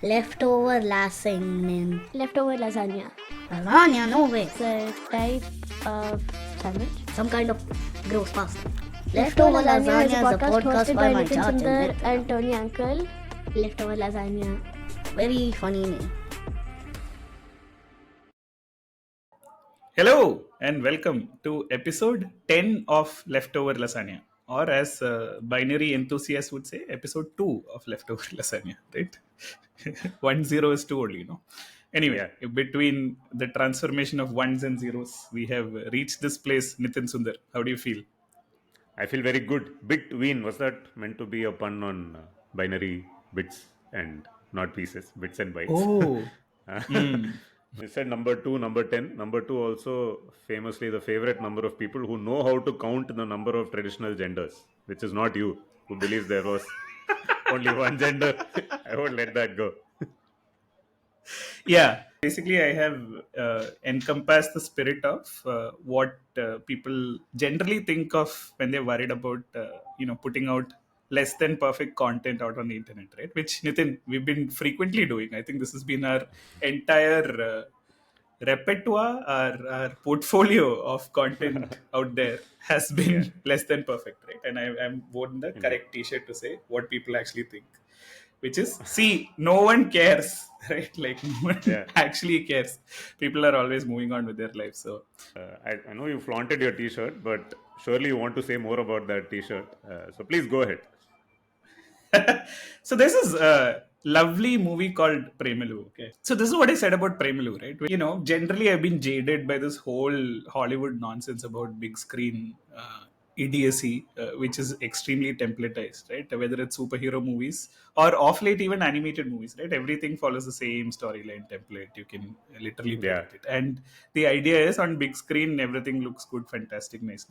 Leftover lasagna. Leftover lasagna. Lasagna? No way. It's a type of sandwich. Some kind of gross pasta. Leftover lasagna is a podcast hosted by my Nitin church Sundar and Tony Uncle. Leftover lasagna. Very funny name. Hello and welcome to episode 10 of Leftover Lasagna, or as binary enthusiasts would say, episode 2 of Leftover Lasagna, right? 1-0 is too early, no? Anyway, between the transformation of ones and zeros, we have reached this place. Nitin Sundar, how do you feel? I feel very good. Bitween, was that meant to be a pun on binary bits and not pieces, bits and bytes? Oh. You said number 2, number 10. Number 2 also famously the favorite number of people who know how to count the number of traditional genders, which is not you, who believes there was only one gender. I won't let that go. Yeah, basically I have encompassed the spirit of what people generally think of when they're worried about putting out less than perfect content out on the internet, right? Which, Nitin, we've been frequently doing. I think this has been our entire repertoire, our portfolio of content out there has been less than perfect, right? And I'm worn the correct t-shirt to say what people actually think, which is, see, no one cares, right? Like, no one actually cares. People are always moving on with their lives. So I know you flaunted your t-shirt, but surely you want to say more about that t-shirt. So please go ahead. so there's this lovely movie called Premalu. Okay, so this is what I said about Premalu, right? Generally I've been jaded by this whole Hollywood nonsense about big screen idiocy, which is extremely templatized, right? Whether it's superhero movies or off late even animated movies, right? Everything follows the same storyline template. You can literally predict it, and the idea is on big screen everything looks good, fantastic, nice.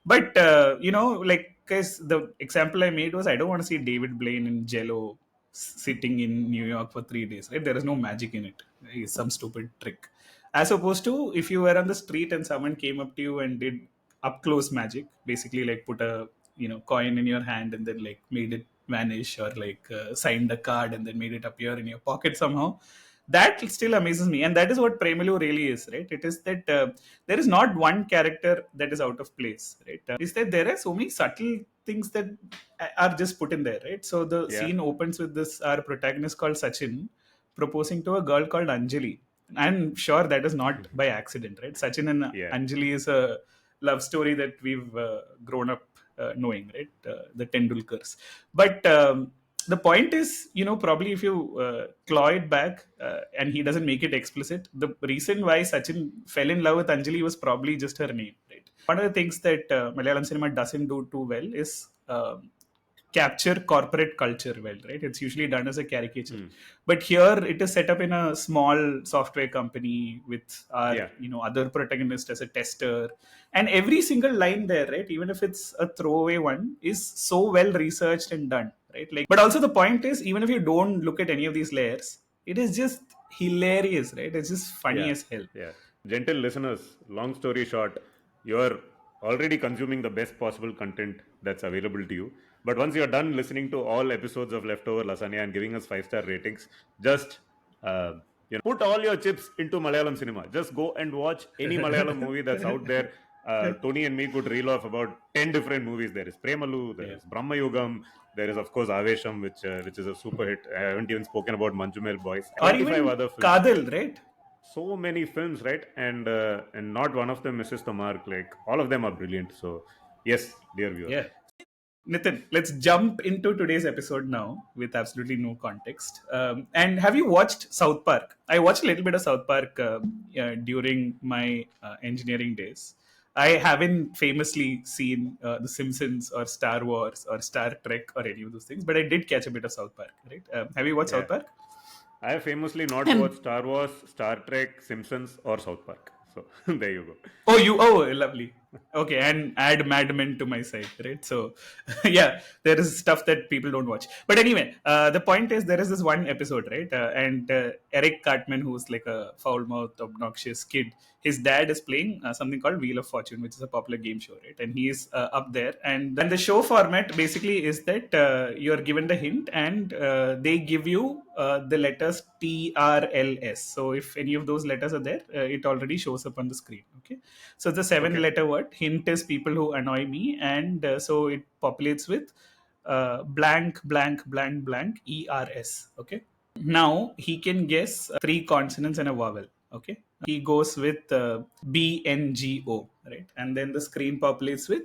But like, guys, the example I made was I don't want to see David Blaine in Jello sitting in New York for 3 days, right? There is no magic in it. It's some stupid trick. As opposed to if you were on the street and someone came up to you and did up close magic, basically like put a coin in your hand and then like made it vanish, or like signed a card and then made it appear in your pocket somehow. That still amazes me, and that is what Premalu really is, right? It is that there is not one character that is out of place, right? Is that there are so many subtle things that are just put in there, right? So the scene opens with this our protagonist called Sachin proposing to a girl called Anjali. I'm sure that is not by accident, right? Sachin and Anjali is a love story that we've grown up knowing, right? The Tendulkars. But the point is, probably if you claw it back and he doesn't make it explicit, the reason why Sachin fell in love with Anjali was probably just her name, right? One of the things that Malayalam cinema doesn't do too well is capture corporate culture well, right? It's usually done as a caricature, but here it is set up in a small software company with our other protagonist as a tester, and every single line there, right, even if it's a throwaway one, is so well researched and done, right? Like, but also the point is, even if you don't look at any of these layers, it is just hilarious, right? It's just funny as hell. Gentle listeners, long story short, you're already consuming the best possible content that's available to you. But once you're done listening to all episodes of Leftover Lasagna and giving us 5-star ratings, just put all your chips into Malayalam cinema. Just go and watch any Malayalam movie that's out there. Tony and me could reel off about 10 different movies. There is Premalu, there is Brahma Yugam, there is of course Avesham, which is a super hit. I haven't even spoken about Manjumel Boys. Or even other films. Kadal, right? So many films, right? And not one of them misses the mark. Like, all of them are brilliant. So yes, dear viewer. Yeah. Nitin, let's jump into today's episode now with absolutely no context. And have you watched South Park? I watched a little bit of South Park during my engineering days. I haven't famously seen The Simpsons or Star Wars or Star Trek or any of those things, but I did catch a bit of South Park, right? Have you watched South Park? I have famously not watched Star Wars, Star Trek, Simpsons, or South Park. So there you go. Oh, lovely. Okay, and add Mad Men to my side, right? So, yeah, there is stuff that people don't watch. But anyway, the point is there is this one episode, right? And Eric Cartman, who's like a foul-mouthed, obnoxious kid, his dad is playing something called Wheel of Fortune, which is a popular game show, right? And he's up there, and the show format basically is that you're given the hint, and they give you the letters TRLS. So if any of those letters are there, it already shows up on the screen. Okay, so it's a seven Okay. letter word. Hint is people who annoy me, and so it populates with blank, blank, blank, blank, ERS. Okay. Now he can guess three consonants and a vowel. Okay. He goes with BNGO, right? And then the screen populates with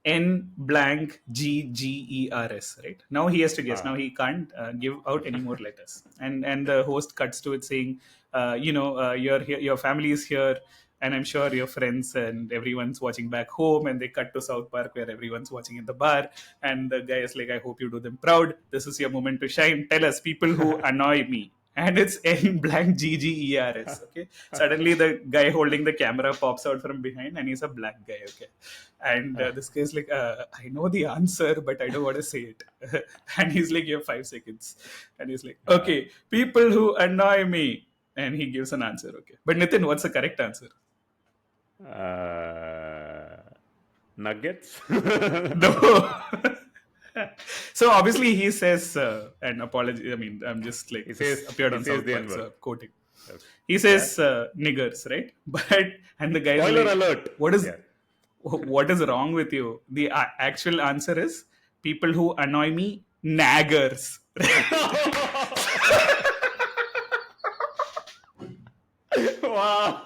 N blank GGERS, right? Now he has to guess. Ah. Now he can't give out any more letters. And the host cuts to it saying, your your family is here, and I'm sure your friends and everyone's watching back home, and they cut to South Park where everyone's watching in the bar, and the guy is like, I hope you do them proud. This is your moment to shine. Tell us, people who annoy me. And it's N blank GGERS. Okay. Suddenly the guy holding the camera pops out from behind, and he's a black guy. Okay. And this guy's like, I know the answer, but I don't want to say it. And he's like, you have 5 seconds. And he's like, okay, people who annoy me. And he gives an answer. Okay. But Nitin, what's the correct answer? Nuggets. No. So obviously he says an apology. I mean, I'm just like He this says- appeared he on says South the Park, N-word. so quoting. Okay. He says niggers, right? But and the guy's Spoiler like, alert. What is Yeah. what is wrong with you? The actual answer is people who annoy me, naggers. Wow.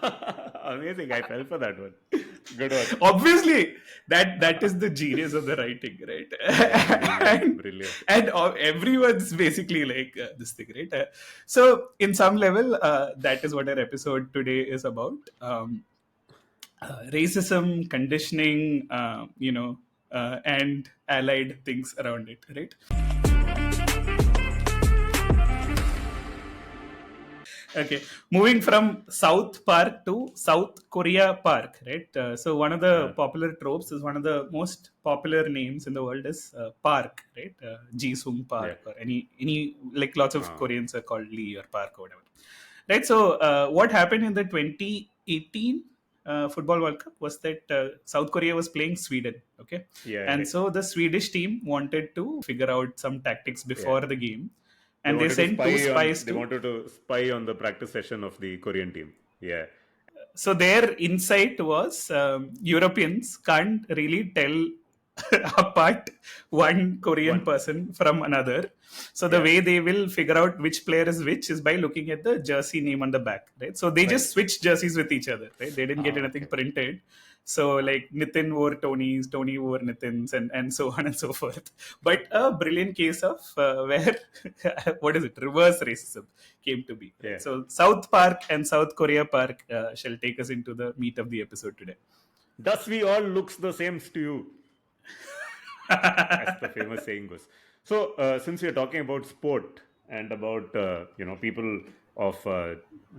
Amazing. I fell for that one. Good one. Obviously, that is the genius of the writing, right? Brilliant. And everyone's basically like this thing, right? So in some level, that is what our episode today is about. Racism, conditioning, and allied things around it, right? Okay, moving from South Park to South Korea Park, right? So one of the popular tropes is one of the most popular names in the world is Park, right? Jisung Park, or any like lots of Koreans are called Lee or Park or whatever, right? So what happened in the 2018 Football World Cup was that South Korea was playing Sweden, okay, Yeah. and Right. so the Swedish team wanted to figure out some tactics before the game, and they wanted to sent spy two spies they wanted to spy on the practice session of the Korean team. Yeah. So their insight was Europeans can't really tell apart one Korean person from another. So the way they will figure out which player is which is by looking at the jersey name on the back, right? So they just switched jerseys with each other, right? They didn't get anything printed. So like Nitin wore Tony's, Tony wore Nitin's, and so on and so forth. But a brilliant case of where what is it? Reverse racism came to be. Right? Yeah. So South Park and South Korea Park shall take us into the meat of the episode today. Thus we all looks the same to you. As the famous saying goes. So since we are talking about sport and about people of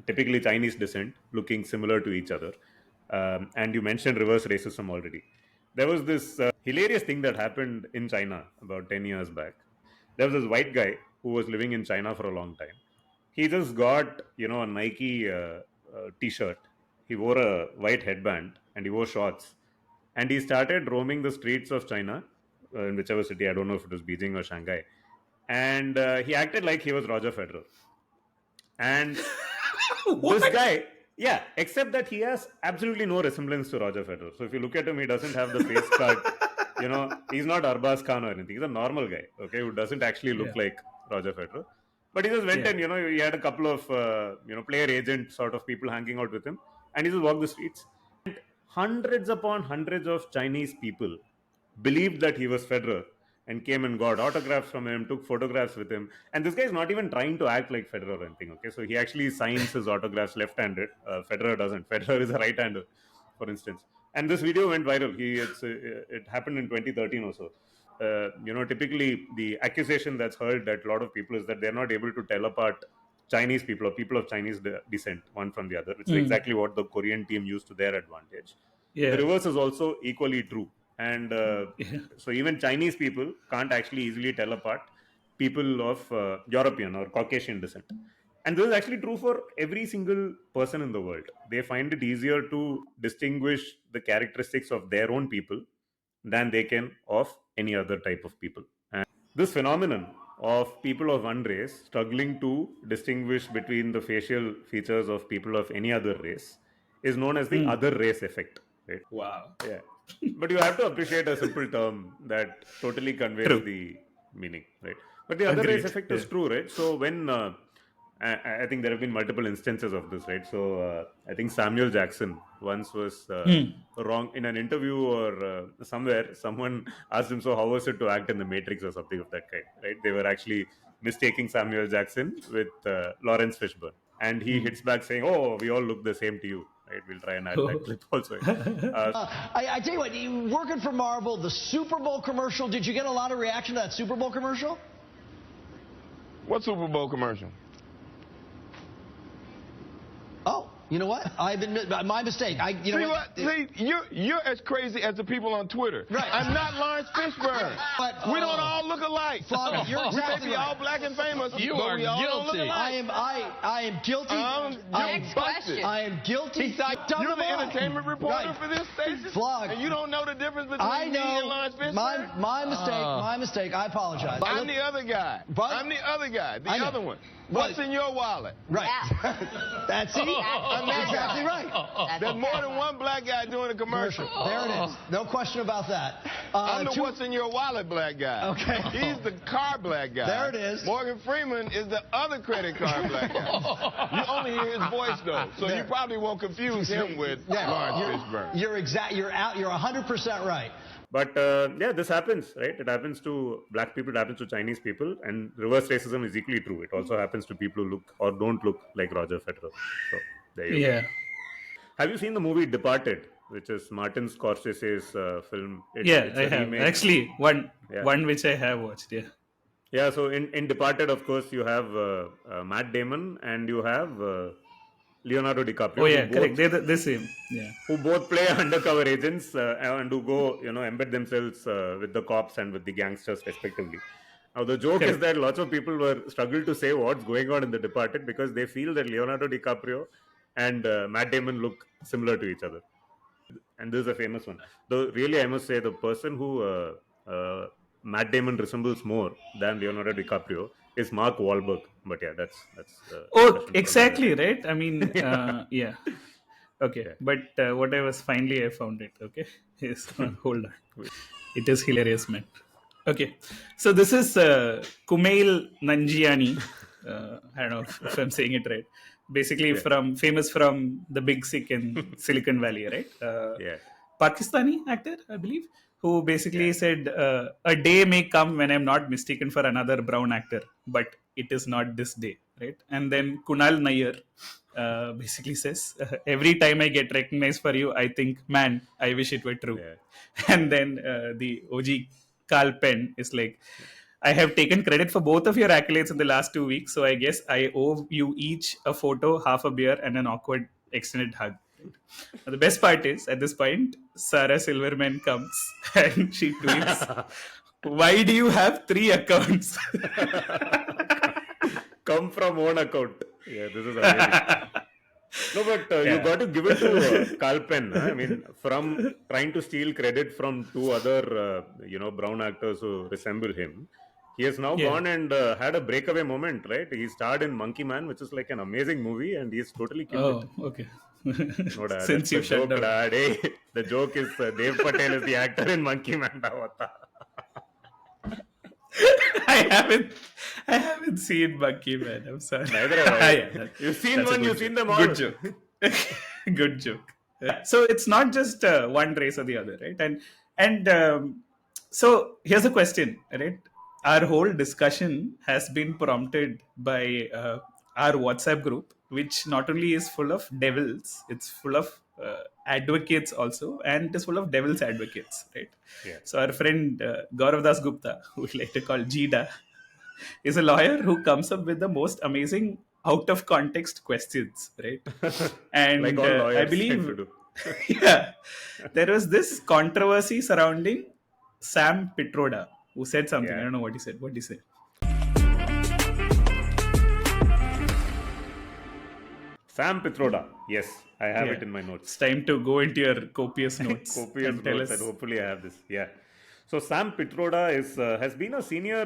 typically Chinese descent looking similar to each other, and you mentioned reverse racism already, there was this hilarious thing that happened in China about 10 years back. There was this white guy who was living in China for a long time. He just got a Nike t-shirt. He wore a white headband and he wore shorts, and he started roaming the streets of China, in whichever city, I don't know if it was Beijing or Shanghai, and he acted like he was Roger Federer. And this guy, yeah, except that he has absolutely no resemblance to Roger Federer. So if you look at him, he doesn't have the face cut. He's not Arbaz Khan or anything. He's a normal guy, okay, who doesn't actually look like Roger Federer. But he just went and he had a couple of player agent sort of people hanging out with him, and he just walked the streets. And hundreds upon hundreds of Chinese people believed that he was Federer and came and got autographs from him, took photographs with him. And this guy is not even trying to act like Federer or anything. Okay, so he actually signs his autographs left-handed. Federer doesn't. Federer is a right-hander, for instance. And this video went viral. It happened in 2013 or so. Typically the accusation that's heard that a lot of people is that they're not able to tell apart Chinese people or people of Chinese descent one from the other, which is exactly what the Korean team used to their advantage. Yeah. The reverse is also equally true. And Yeah. so even Chinese people can't actually easily tell apart people of European or Caucasian descent. And this is actually true for every single person in the world. They find it easier to distinguish the characteristics of their own people than they can of any other type of people. And this phenomenon of people of one race struggling to distinguish between the facial features of people of any other race is known as the other race effect. Right? Wow. Yeah. But you have to appreciate a simple term that totally conveys True. the meaning, right? But the other race Agreed. effect is true, right? So when I think there have been multiple instances of this, right? So I think Samuel Jackson once was wrong in an interview or somewhere. Someone asked him, "So how was it to act in the Matrix or something of that kind?" Right? They were actually mistaking Samuel Jackson with Lawrence Fishburne, and he hits back saying, "Oh, we all look the same to you." Right? We'll try and add that clip also. I tell you what, you working for Marvel, the Super Bowl commercial, did you get a lot of reaction to that Super Bowl commercial? What Super Bowl commercial? Oh, you know what? I've admit my mistake. See, you're as crazy as the people on Twitter. Right. I'm not Lawrence Fishburne. But, We don't all look alike. Floggy, you're We may exactly be right. all black and famous, You but are we all don't look guilty. alike. I am guilty. You're Next busted. question. I am guilty. You're the entertainment reporter Right. for this station? Flog. And you don't know the difference between I me and Lawrence know. Fishburne? My mistake. I apologize. I'm the other guy. But- I'm the other guy. The I know. other one. What's in your wallet? Right. That's it. I'm That's that exactly guy. right. There's more than one black guy doing a commercial. There it is. No question about that. I'm the what's in your wallet black guy. Okay. He's the car black guy. There it is. Morgan Freeman is the other credit card black guy. You only hear his voice though, so There. you probably won't confuse him with Lawrence Fishburne. You're 100% right. But yeah, this happens, right? It happens to black people, it happens to Chinese people, and reverse racism is equally true. It also happens to people who look or don't look like Roger Federer. So there you go. Yeah. Have you seen the movie Departed, which is Martin Scorsese's film? It's I a have. remake. Actually, one Yeah. which I have watched. Yeah. Yeah, so in Departed, of course, you have Matt Damon and you have Leonardo DiCaprio. Oh yeah, who correct. both- They're the same. Yeah. who both play undercover agents and who go, embed themselves with the cops and with the gangsters respectively. Now, the joke is that lots of people struggle to say what's going on in The Departed because they feel that Leonardo DiCaprio and Matt Damon look similar to each other. And this is a famous one. Though, really, I must say, the person who Matt Damon resembles more than Leonardo DiCaprio is Mark Wahlberg. But yeah, that's Oh, exactly right. I mean, yeah. Okay, but what I found it. Okay, is hold on. It is hilarious, man. Okay, so this is Kumail Nanjiani. I don't know if I'm saying it right. Basically, famous from The Big Sick in Silicon Valley, right? yeah. Pakistani actor, I believe, who basically said, "A day may come when I'm not mistaken for another brown actor, but it is not this day." Right? And then Kunal Nair basically says, "Every time I get recognized for you, I think, man, I wish it were true." Yeah. And then the OG Carl Penn is like, "I have taken credit for both of your accolades in the last 2 weeks, so I guess I owe you each a photo, half a beer, and an awkward extended hug." Now, the best part is, at this point, Sarah Silverman comes and she tweets, "Why do you have 3 accounts?" Come from own account. Yeah, this is amazing. No, but you got to give it to Carl Penn. I mean, from trying to steal credit from 2 other, brown actors who resemble him, he has now gone and had a breakaway moment, right? He starred in Monkey Man, which is like an amazing movie, and he's totally killed it. Oh, okay. No, dad, Since that's you the shut joke, down. dad. Hey, the joke is Dev Patel is the actor in Monkey Man. I haven't seen Monkey Man. I'm sorry. Neither have I. Yeah, You've seen that's a one, good you've seen them all. Good joke. Good joke. So it's not just one race or the other, right? And so here's a question, right? Our whole discussion has been prompted by our WhatsApp group, which not only is full of devils, it's full of advocates also, and it is full of devil's advocates, right? Yeah. So our friend Gaurav Das Gupta, who we like to call Jida, is a lawyer who comes up with the most amazing out of context questions, right? And Like all lawyers I tend to believe, do. Yeah, there was this controversy surrounding Sam Pitroda, who said something. I Yeah. don't know what he said. What did he say? Sam Pitroda. Yes, I have Yeah, it in my it's notes. time to go into your copious notes Copious and tell notes, and us. hopefully I have this. Yeah. So Sam Pitroda is has been a senior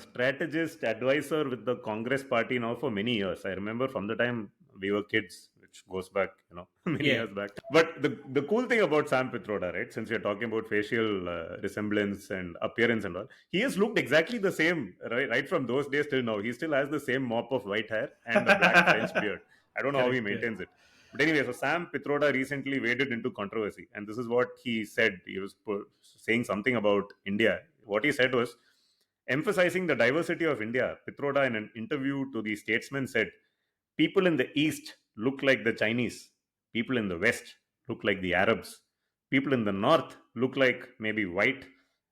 strategist advisor with the Congress Party now for many years. I remember from the time we were kids, which goes back, many Yeah, years back. But the cool thing about Sam Pitroda, right? Since you're talking about facial resemblance and appearance and all, he has looked exactly the same, right from those days till now. He still has the same mop of white hair and a black French beard. I don't know how he correct. Yeah. maintains it. But anyway, so Sam Pitroda recently waded into controversy, and this is what he said. He was saying something about India. What he said was emphasizing the diversity of India. Pitroda, in an interview to the Statesman, said, "People in the East look like the Chinese. People in the West look like the Arabs. People in the North look like maybe white,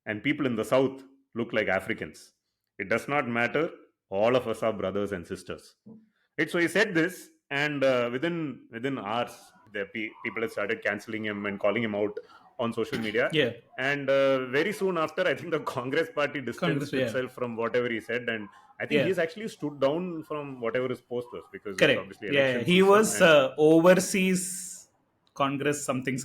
and people in the South look like Africans. It does not matter. All of us are brothers and sisters." Right, so he said this, and within hours, people have started canceling him and calling him out on social media. Yeah, And very soon after, I think the Congress Party Congress. distanced Yeah, itself from whatever he said, and I think yeah, he's actually stood down from whatever his post was because it's correct. obviously Yeah, election he season. was And overseas Congress something.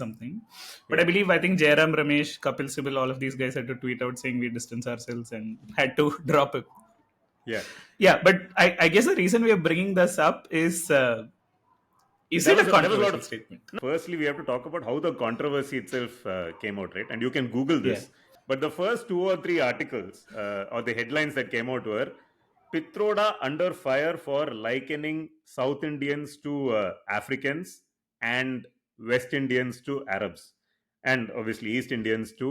But yeah, I think Jairam Ramesh, Kapil Sibal, all of these guys had to tweet out saying we distance ourselves and had to drop him. yeah, Yeah, but I guess the reason we are bringing this up is there it a was there was a lot controversial of. statement? Firstly, we have to talk about how the controversy itself came out, right? And you can Google Yeah. this. But the first 2 or 3 articles or the headlines that came out were Pitroda under fire for likening South Indians to Africans and West Indians to Arabs, and obviously East Indians to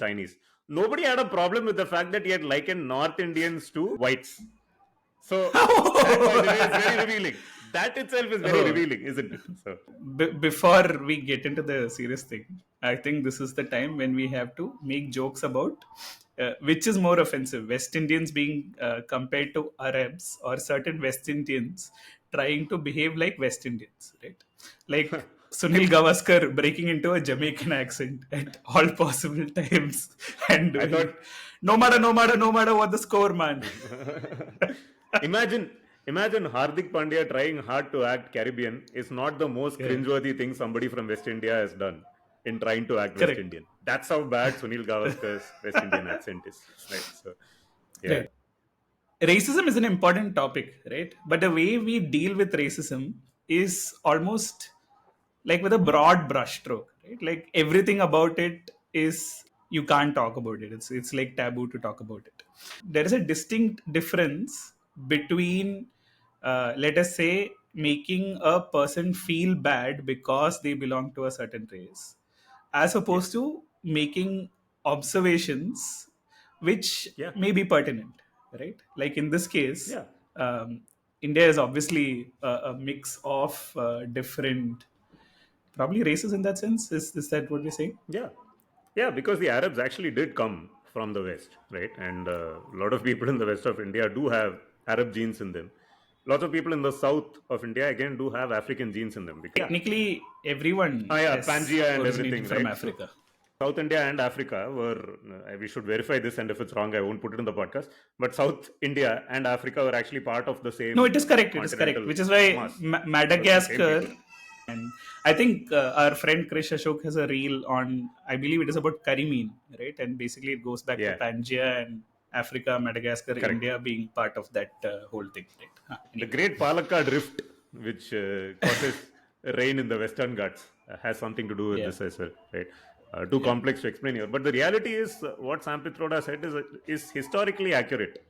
Chinese. Nobody had a problem with the fact that he had likened North Indians to whites. So that, by the way, is very revealing. That itself is very Oh. revealing, isn't it? So Before we get into the serious thing, I think this is the time when we have to make jokes about which is more offensive: West Indians being compared to Arabs, or certain West Indians trying to behave like West Indians, right? Like Sunil Gavaskar breaking into a Jamaican accent at all possible times and I doing thought, it. No matter what the score, man. imagine Hardik Pandya trying hard to act Caribbean is not the most Yeah, cringeworthy thing somebody from West India has done in trying to act West correct. Indian. That's how bad Sunil Gavaskar's West Indian accent is. Right. So yeah. Right. Racism is an important topic, right? But the way we deal with racism is almost like with a broad brushstroke, right? Like everything about it is you can't talk about it. It's like taboo to talk about it. There is a distinct difference between, let us say, making a person feel bad because they belong to a certain race, as opposed Yes. to making observations which Yeah. may be pertinent, right? Like in this case, Yeah. um, India is obviously a mix of different, probably races in that sense. Is that what you're saying? Yeah. Yeah, because the Arabs actually did come from the West, right? And a lot of people in the West of India do have Arab genes in them. Lots of people in the South of India again do have African genes in them. Yeah. Technically, everyone Yeah, has Pangea and originated everything, from right? So Africa. South India and Africa were, we should verify this, and if it's wrong, I won't put it in the podcast. But South India and Africa were actually part of the No, same it is correct. It is correct. continental Which is why mass. So it's the same Madagascar, people. and I think our friend Krish Ashok has a reel on, I believe it is about Karimin, right? And basically it goes back to Yeah, Pangaea and Africa, Madagascar, correct. India being part of that whole thing, right? The Anyway. Great Palakkad Rift, which causes rain in the Western Ghats, has something to do with Yeah. this as well, right? Too Yeah. complex to explain here. But the reality is, what Sam Pitroda said is historically accurate.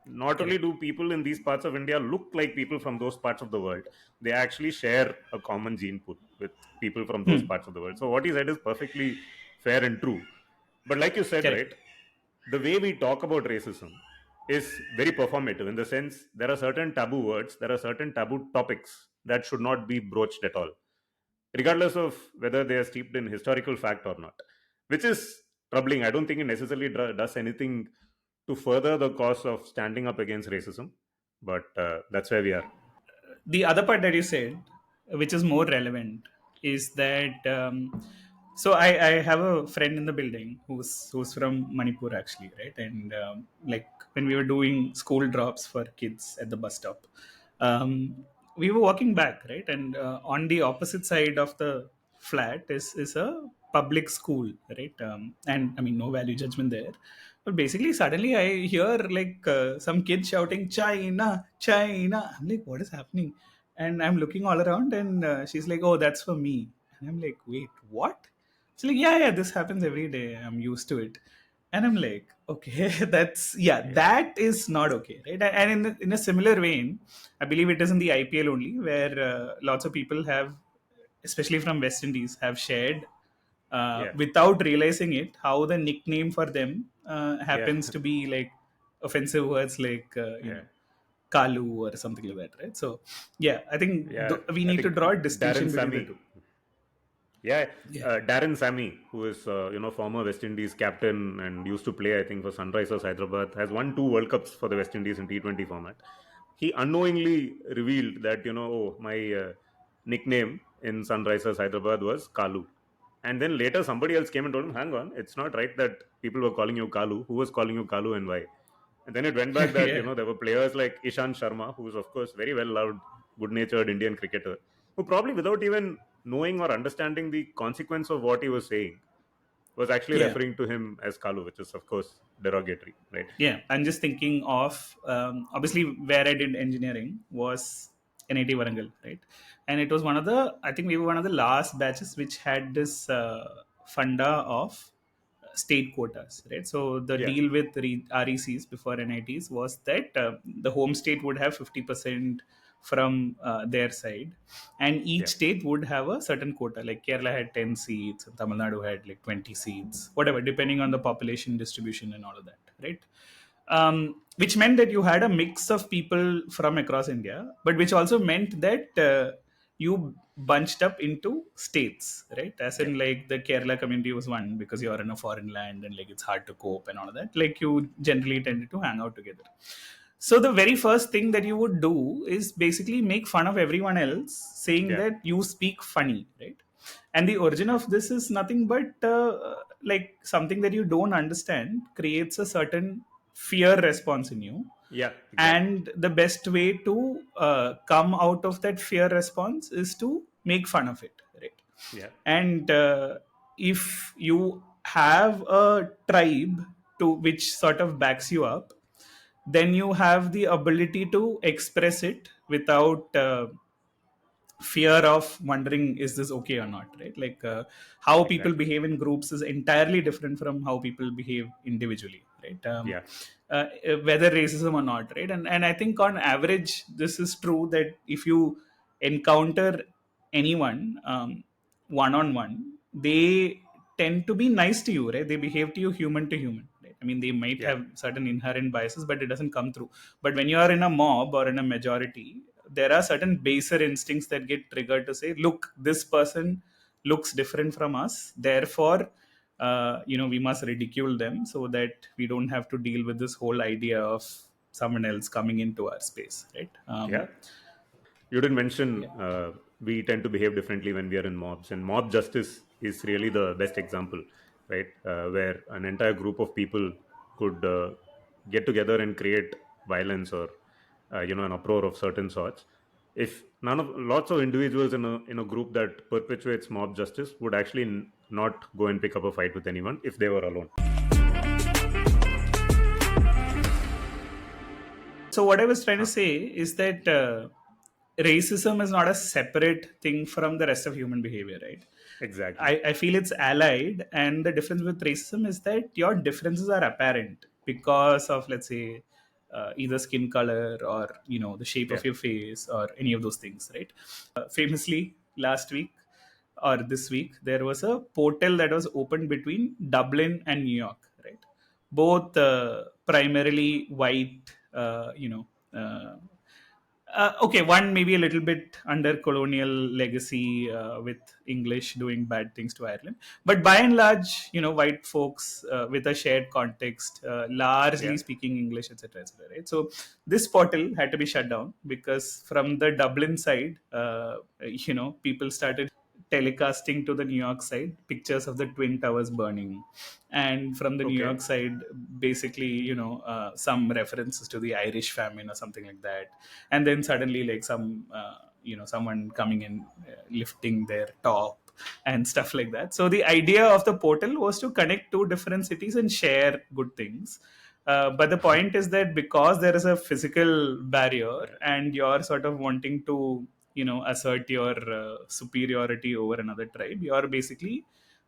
Not only Correct. do people in these parts of India look like people from those parts of the world, they actually share a common gene pool with people from those Hmm. parts of the world. So what he said is perfectly fair and true. But like you said, right, Correct. the way we talk about racism is very performative in the sense there are certain taboo words, there are certain taboo topics that should not be broached at all, regardless of whether they are steeped in historical fact or not, which is troubling. I don't think it necessarily does anything to further the cause of standing up against racism, but that's where we are. The other part that you said, which is more relevant, is that so I have a friend in the building who's from Manipur actually, right? And like when we were doing school drops for kids at the bus stop, we were walking back, right? And on the opposite side of the flat is a public school, right? And I mean, no value judgment there, but basically suddenly I hear like some kids shouting China, China. I'm like, what is happening? And I'm looking all around, and she's like, oh, that's for me. And I'm like, wait, what? She's like, yeah, this happens every day. I'm used to it. And I'm like, okay, that is not okay, right? And in a similar vein, I believe it is in the IPL only, where lots of people have, especially from West Indies, have shared Yeah. without realizing it how the nickname for them Yeah. happens to be like offensive words like Yeah. Kalu or something like that, right? So yeah, I think Yeah. we I need to think draw a Darren distinction between the Sammy. two. Yeah, Yeah. Darren Sammy, who is former West Indies captain and used to play, I think, for Sunrisers Hyderabad, has won 2 World Cups for the West Indies in T20 format. He unknowingly revealed that my nickname in Sunrisers Hyderabad was Kalu, and then later somebody else came and told him, "Hang on, it's not right that people were calling you Kalu. Who was calling you Kalu and why?" And then it went back that Yeah. there were players like Ishan Sharma, who is of course very well loved, good-natured Indian cricketer, who probably without even knowing or understanding the consequence of what he was saying was actually Yeah. referring to him as Kalu, which is of course derogatory, right? Yeah, I'm just thinking of obviously where I did engineering was NIT Warangal, right? And it was one of the, I think we were one of the last batches which had this funda of state quotas, right? So the Yeah, deal with RECs before NITs was that the home state would have 50% from their side, and each yeah, state would have a certain quota. Like Kerala had 10 seats, and Tamil Nadu had like 20 seats, whatever, depending on the population distribution and all of that, right? Which meant that you had a mix of people from across India, but which also meant that you bunched up into states, right? As yeah, in, like the Kerala community was one because you're in a foreign land and like it's hard to cope and all of that. Like you generally tended to hang out together. So the very first thing that you would do is basically make fun of everyone else, saying yeah, that you speak funny, right? And the origin of this is nothing but like something that you don't understand creates a certain fear response in you, yeah, exactly. and the best way to come out of that fear response is to make fun of it, right? Yeah, And if you have a tribe to which sort of backs you up, then you have the ability to express it without fear of wondering is this okay or not, right? Like how people exactly. behave in groups is entirely different from how people behave individually, right? Yeah, Whether racism or not, right? And I think on average this is true, that if you encounter anyone one on one, they tend to be nice to you, right? They behave to you human to human, right? I mean, they might yeah, have certain inherent biases, but it doesn't come through. But when you are in a mob or in a majority, there are certain baser instincts that get triggered to say, look, this person looks different from us, therefore we must ridicule them so that we don't have to deal with this whole idea of someone else coming into our space, right? yeah. You didn't Yeah. mention we tend to behave differently when we are in mobs, and mob justice is really the best example, right? Where an entire group of people could get together and create violence or an uproar of certain sorts. If none of lots of individuals in a group that perpetuates mob justice would actually not go and pick up a fight with anyone if they were alone. So what I was trying to Huh. say is that racism is not a separate thing from the rest of human behavior, right? Exactly. I feel it's allied, and the difference with racism is that your differences are apparent because of, let's say, either skin color or the shape Yeah. of your face or any of those things, right? Famously, last week or this week, there was a portal that was opened between Dublin and New York, right? Both primarily white, okay, one maybe a little bit under colonial legacy with English doing bad things to Ireland, but by and large, white folks with a shared context, largely Yeah. speaking English, etc., etc. Right. So this portal had to be shut down because from the Dublin side, people started telecasting to the New York side pictures of the Twin Towers burning, and from the New Okay. York side, basically, some references to the Irish famine or something like that, and then suddenly like someone coming in, lifting their top and stuff like that. So the idea of the portal was to connect two different cities and share good things. But the point is that because there is a physical barrier and you're sort of wanting to assert your superiority over another tribe, you're basically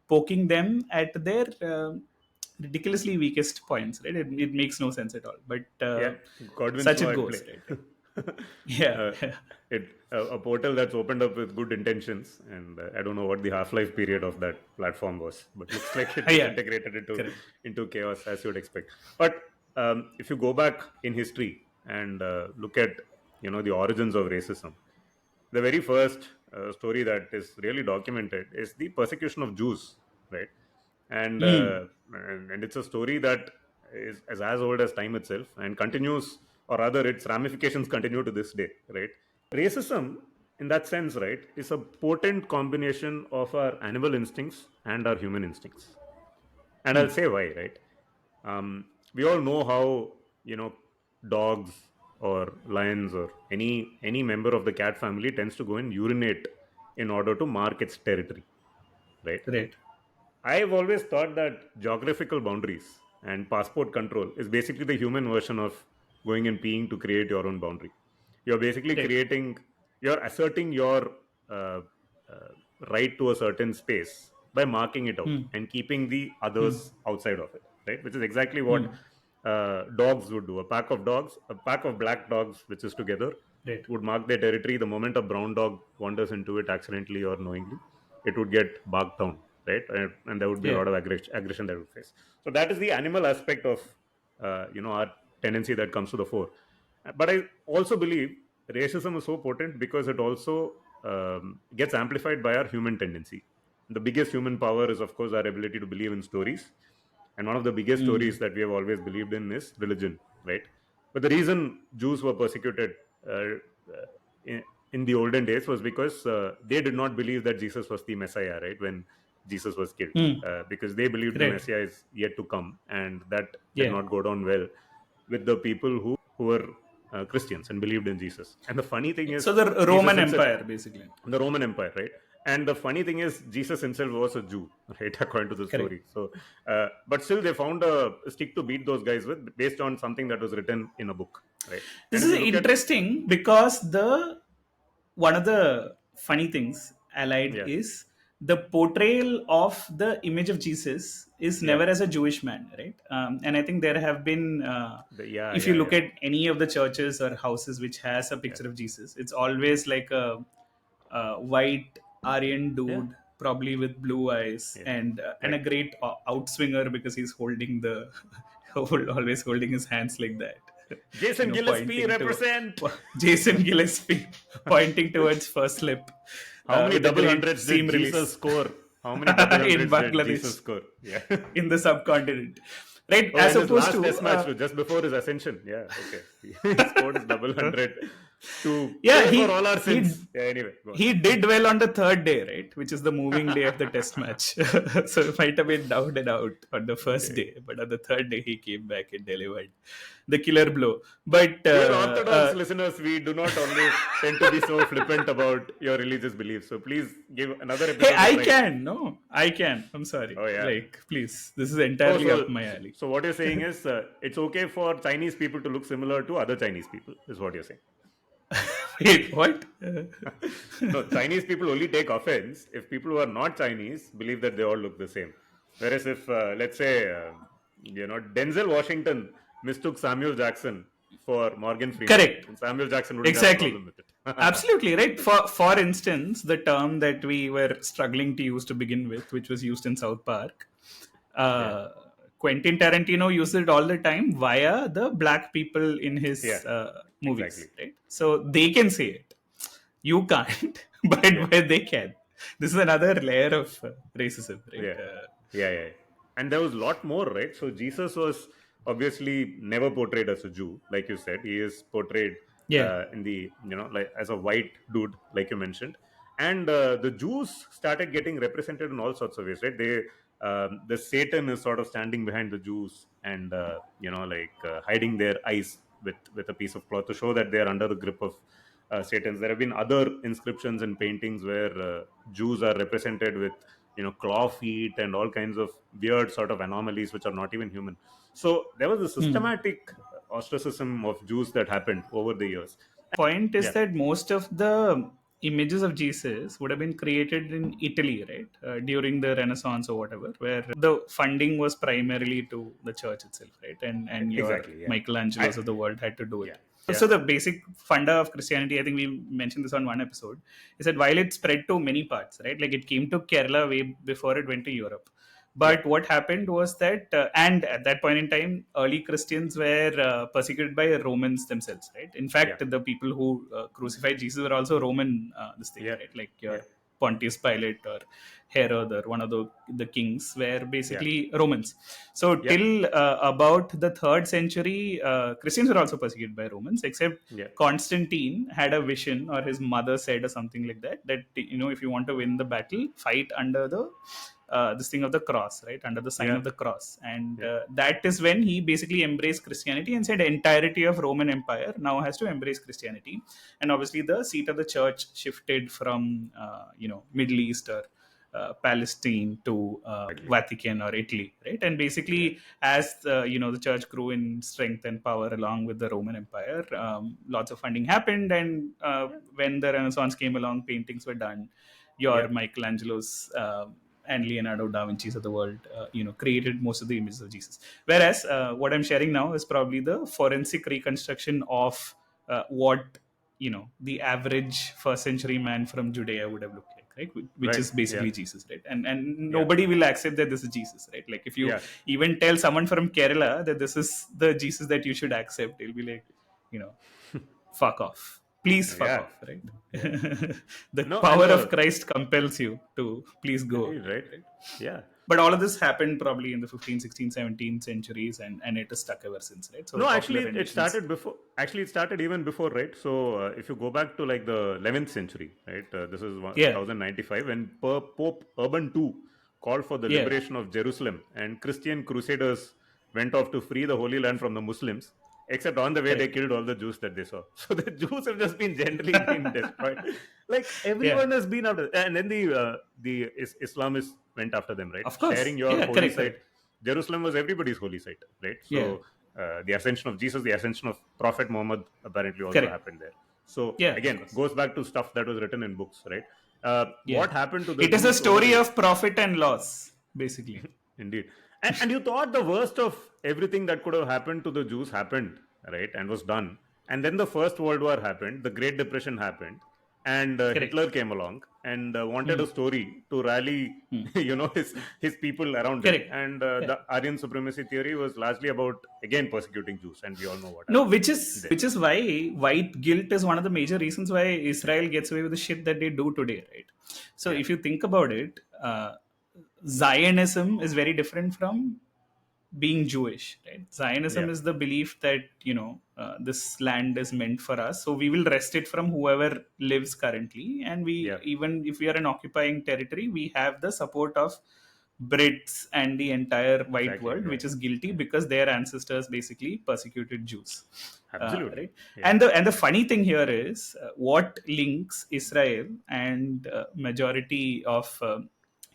poking them at their ridiculously weakest points, right? It makes no sense at all, but Yeah, Godwin's such law it at goes, play. right? Yeah. uh, a portal that's opened up with good intentions, and I don't know what the half-life period of that platform was, but looks like it Yeah, disintegrated correct. into chaos, as you'd expect. But if you go back in history and look at the origins of racism, the very first story that is really documented is the persecution of Jews, right? And Mm. and it's a story that is as old as time itself and continues, or rather, its ramifications continue to this day, right? Racism, in that sense, right, is a potent combination of our animal instincts and our human instincts. And I'll say why, right? We all know how dogs or lions or any member of the cat family tends to go and urinate in order to mark its territory, right? Right. I've always thought that geographical boundaries and passport control is basically the human version of going and peeing to create your own boundary. You're basically Right. you're asserting your uh, uh, right to a certain space by marking it out Mm. and keeping the Mm. others outside of it, right? Which is exactly what Mm. dogs would do. A pack of black dogs, which is together, Right. would mark their territory. The moment a brown dog wanders into it accidentally or knowingly, it would get barked down, right? And there would be a Yeah. lot of aggression that would face. So that is the animal aspect of our tendency that comes to the fore. But I also believe racism is so potent because it also gets amplified by our human tendency. The biggest human power is, of course, our ability to believe in stories, and one of the biggest Mm. stories that we have always believed in is religion, right? But the reason Jews were persecuted in, in the olden days was because they did not believe that Jesus was the Messiah, right? When Jesus was killed, Mm. because they believed the Right. Messiah is yet to come, and that did Yeah. not go down well with the people who were Christians and believed in Jesus. And the funny thing is, So the Jesus Roman himself, Empire, basically. the Roman Empire, right? And the funny thing is, Jesus himself was a Jew, right? According to the Correct. story. So, but still, they found a stick to beat those guys with based on something that was written in a book, right? This And if is you look at, interesting because the one of the funny things allied yeah, is the portrayal of the image of Jesus is yeah, never as a Jewish man, right? And I think there have been, yeah, if you yeah, look yeah, at any of the churches or houses which has a yeah, picture of Jesus, it's always like a white Aryan yeah, dude, probably with blue eyes, yeah, and a correct. great outswinger because he's holding the always holding his hands like that, Jason Gillespie pointing to represent. Jason Gillespie pointing towards first lip How many with a double great hundreds seam did Jesus release score? How many double in hundreds did Jesus Bangladesh, score? Yeah. in the subcontinent, right? Oh, As in his opposed last to test match, just before his ascension. Yeah, okay. He scored his double hundred to yeah, pay for all our sins. he Yeah, anyway, go on. he did well on the third day, right? Which is the moving day of the test match. So it might have been down and out on the first day, but on the third day he came back and delivered the killer blow. But Dear Orthodox listeners, we do not always tend to be so flippant about your religious beliefs. So please give another episode. hey, a try. I can. I'm sorry. Oh, yeah. Like, please, this is Oh, entirely so, up my alley. so what you're saying is it's okay for Chinese people to look similar to other Chinese people, is what you're saying. Wait, what? No, Chinese people only take offense if people who are not Chinese believe that they all look the same. Whereas if, let's say, Denzel Washington mistook Samuel Jackson for Morgan Freeman, Correct. and Samuel Jackson wouldn't have a Exactly. problem with it. Absolutely right. For instance, the term that we were struggling to use to begin with, which was used in South Park, Quentin Tarantino used it all the time via the black people in his Yeah, movies, exactly. right? So they can say it. You can't, but they can. This is another layer of racism, right? Yeah. And there was a lot more, right? So Jesus was obviously never portrayed as a Jew, like you said. He is portrayed Yeah. in the, like as a white dude, like you mentioned. and the Jews started getting represented in all sorts of ways, right? The Satan is sort of standing behind the Jews, and hiding their eyes with a piece of cloth to show that they are under the grip of Satan's. There have been other inscriptions and paintings where Jews are represented with claw feet and all kinds of weird sort of anomalies which are not even human. So there was a systematic ostracism of Jews that happened over the years. Point is Yeah. that most of the images of Jesus would have been created in Italy, right? During the Renaissance or whatever, where the funding was primarily to the church itself, right? And your Exactly, yeah. Michelangelos of the world had to do it. Yeah. So the basic funda of Christianity, I think we mentioned this on one episode, is that while it spread to many parts, right? Like it came to Kerala way before it went to Europe. But what happened was that, and at that point in time, early Christians were persecuted by Romans themselves, right? In fact, the people who crucified Jesus were also Roman, right? Like your Pontius Pilate or Herod or one of the kings were basically Romans. So till about the 3rd century, Christians were also persecuted by Romans, except Constantine had a vision, or his mother said or something like that, if you want to win the battle, fight under the this thing of the cross, right, under the sign of the cross. And that is when he basically embraced Christianity and said the entirety of Roman Empire now has to embrace Christianity. And obviously the seat of the church shifted from Middle East or Palestine to Vatican or Italy, right? And basically, as the church grew in strength and power along with the Roman Empire, lots of funding happened, and when the Renaissance came along, paintings were done. Your Michelangelo's and Leonardo da Vinci's of the world, created most of the images of Jesus. Whereas what I'm sharing now is probably the forensic reconstruction of what the average first century man from Judea would have looked like, right? Which is basically Jesus, right? And nobody will accept that this is Jesus, right? Like if you even tell someone from Kerala that this is the Jesus that you should accept, they'll be like, fuck off. Please fuck off, right? The power of Christ compels you to please go. Right? Yeah. But all of this happened probably in the 15th, 16th, 17th centuries, and it has stuck ever since, right? So no, actually, it started before. Actually, it started even before, right? So if you go back to like the 11th century, right? This is 1095 when Pope Urban II called for the liberation of Jerusalem, and Christian crusaders went off to free the Holy Land from the Muslims. Except on the way, they killed all the Jews that they saw. So the Jews have just been generally being destroyed. Like everyone has been after, and then the Islamists went after them, right? Of course, sharing your holy site. Jerusalem was everybody's holy site, right? So the ascension of Jesus, the ascension of Prophet Muhammad apparently also happened there. So again, goes back to stuff that was written in books, right? What happened to the? It is a story of profit and loss, basically. Indeed. And you thought the worst of everything that could have happened to the Jews happened, right? And was done. And then the First World War happened, the Great Depression happened, and Hitler came along and wanted a story to rally, his people around him. And the Aryan supremacy theory was largely about, again, persecuting Jews, and we all know what happened. No, which is why white guilt is one of the major reasons why Israel gets away with the shit that they do today, right? So if you think about it, Zionism is very different from being Jewish, right? Zionism is the belief that this land is meant for us, so we will wrest it from whoever lives currently, and we even if we are an occupying territory, we have the support of Brits and the entire white world, which is guilty because their ancestors basically persecuted Jews. Absolutely. Right? Yeah. And the funny thing here is what links Israel and majority of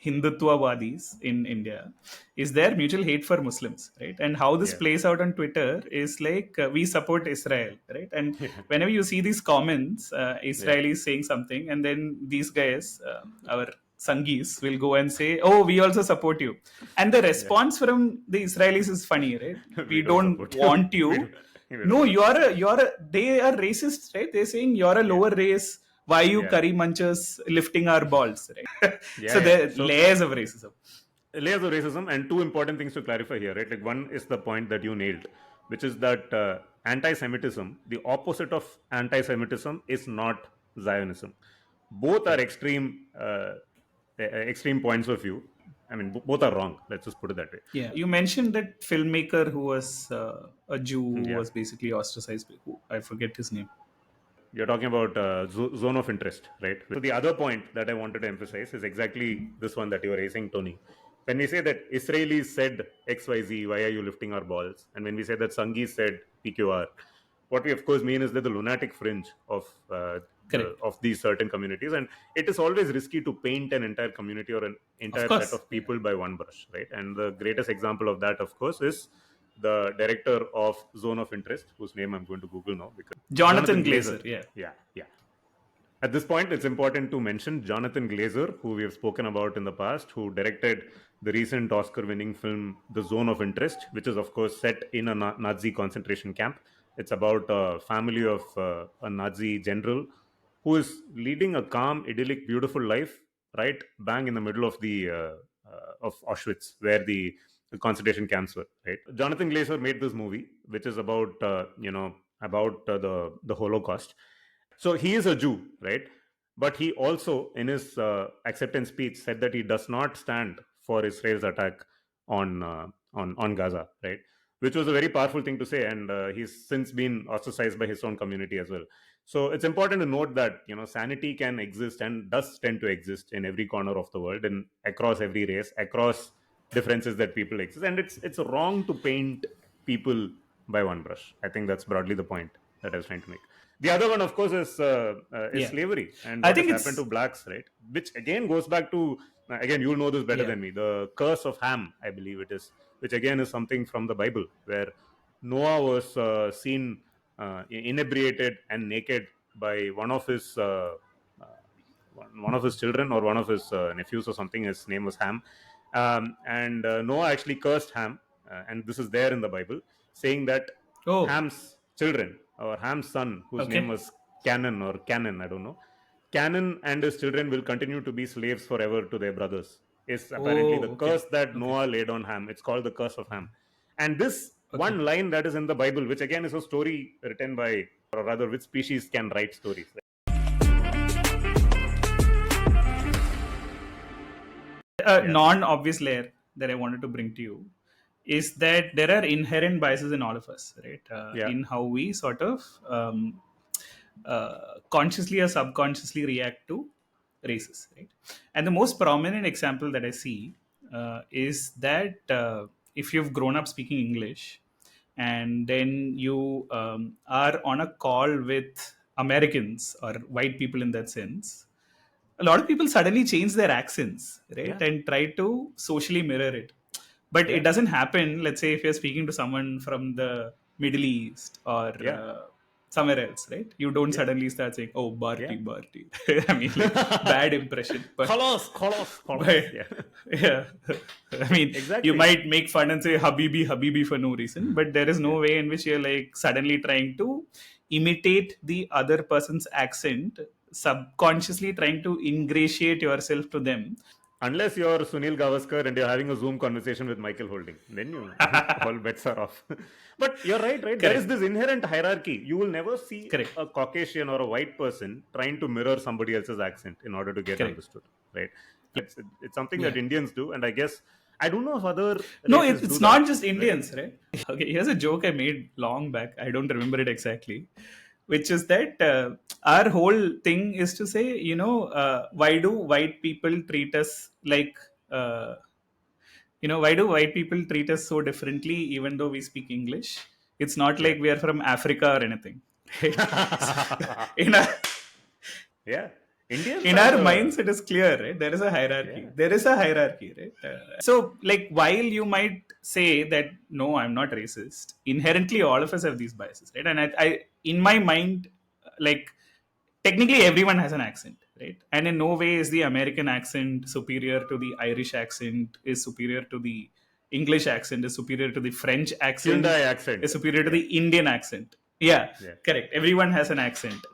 Hindutvawadis in India is their mutual hate for Muslims, right? And how this plays out on Twitter is like we support Israel, right? And whenever you see these comments, Israelis saying something, and then these guys, our Sangis, will go and say, "Oh, we also support you," and the response from the Israelis is funny, right? We don't want you. No, they are racist, right? They're saying you're a lower race. Why you curry munchers lifting our balls, right? So there are layers of racism. Layers of racism, and two important things to clarify here, right? Like one is the point that you nailed, which is that anti-Semitism, the opposite of anti-Semitism, is not Zionism. Both are extreme points of view. I mean, both are wrong. Let's just put it that way. Yeah, you mentioned that filmmaker who was a Jew who was basically ostracized. I forget his name. you're talking about zone of interest, right? So the other point that I wanted to emphasize is exactly this one that you were raising, Tony. When we say that Israelis said XYZ, why are you lifting our balls? And when we say that Sangis said PQR, what we of course mean is that the lunatic fringe Correct. of these certain communities, and it is always risky to paint an entire community or an entire set course. of people by one brush, right? And the greatest example of that, of course, is the director of Zone of Interest, whose name I'm going to Google now, because Jonathan Glazer. yeah. At this point, it's important to mention Jonathan Glazer, who we have spoken about in the past, who directed the recent Oscar-winning film The Zone of Interest, which is, of course, set in a Nazi concentration camp. It's about a family of a Nazi general who is leading a calm, idyllic, beautiful life right bang in the middle of the of Auschwitz, where the concentration camps were. Right, Jonathan Glazer made this movie, which is about the Holocaust. So he is a Jew, right? But he also, in his acceptance speech, said that he does not stand for Israel's attack on Gaza, right? Which was a very powerful thing to say, and he's since been ostracized by his own community as well. So it's important to note that sanity can exist and does tend to exist in every corner of the world and across every race, across differences that people exist, and it's wrong to paint people by one brush. I think that's broadly the point that I was trying to make. The other one, of course, is slavery and I what think has happened to blacks, right? Which again goes back to, again, you'll know this better than me, the curse of Ham, I believe it is, which again is something from the Bible, where Noah was seen inebriated and naked by one of his children or one of his nephews or something. His name was Ham, and Noah actually cursed Ham, and this is there in the Bible, saying that Ham's children or Ham's son, whose name was Canaan, I don't know, Canaan and his children will continue to be slaves forever to their brothers. Is apparently the curse that Noah laid on Ham. It's called the curse of Ham. And this one line that is in the Bible, which again is a story written by, or rather, which species can write stories? Non-obvious layer that I wanted to bring to you is that there are inherent biases in all of us, right? In how we sort of consciously or subconsciously react to races, right? And the most prominent example that I see is that if you've grown up speaking English and then you are on a call with Americans or white people in that sense, a lot of people suddenly change their accents, right? And try to socially mirror it. But it doesn't happen, let's say, if you're speaking to someone from the Middle East or somewhere else, right? You don't suddenly start saying, oh, Barty. I mean, like, bad impression. But, Kholos. Yeah. I mean, you might make fun and say Habibi for no reason, but there is no way in which you're like suddenly trying to imitate the other person's accent, subconsciously trying to ingratiate yourself to them. Unless you're Sunil Gavaskar and you're having a Zoom conversation with Michael Holding, then you all bets are off. But you're right? There is this inherent hierarchy. You will never see a Caucasian or a white person trying to mirror somebody else's accent in order to get understood, right? It's something that Indians do, and I guess I don't know if other it's not just Indians, right? Okay, here's a joke I made long back. I don't remember it exactly, which is that our whole thing is to say, why do white people treat us like, why do white people treat us so differently even though we speak English? It's not like we are from Africa or anything. In our minds, it is clear, right? There is a hierarchy. Right? So, like, while you might say that, no, I'm not racist, inherently all of us have these biases, right? And I in my mind, like, technically everyone has an accent, right? And in no way is the American accent superior to the Irish accent, is superior to the English accent, is superior to the French accent, Hyundai accent, is superior to the Indian accent. Yeah, correct. Everyone has an accent.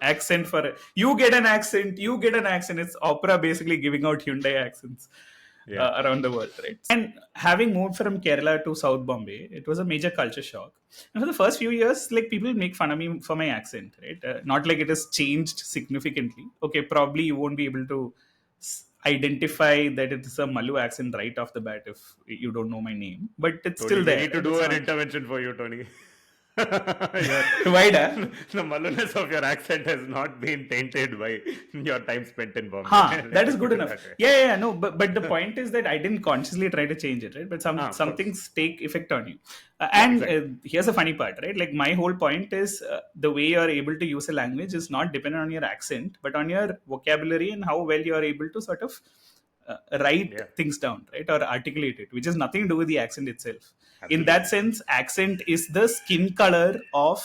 You get an accent. It's opera basically giving out Hyundai accents around the world, right? And having moved from Kerala to South Bombay, it was a major culture shock. And for the first few years, like, people make fun of me for my accent, right? Not like it has changed significantly. Okay, probably you won't be able to identify that it's a Malu accent right off the bat if you don't know my name, but it's Tony, still there. We need to do an intervention for you, Tony. Why da? The Maluness of your accent has not been tainted by your time spent in Bombay. That is good Put it enough. that way. Yeah, no, but the point is that I didn't consciously try to change it, right? But some Of course. things take effect on you. Yeah, And exactly. here's the funny part, right? Like my whole point is the way you are able to use a language is not dependent on your accent, but on your vocabulary and how well you are able to sort of write Yeah, things down, right, or articulate it, which has nothing to do with the accent itself. In that absolutely. sense, accent is the skin color of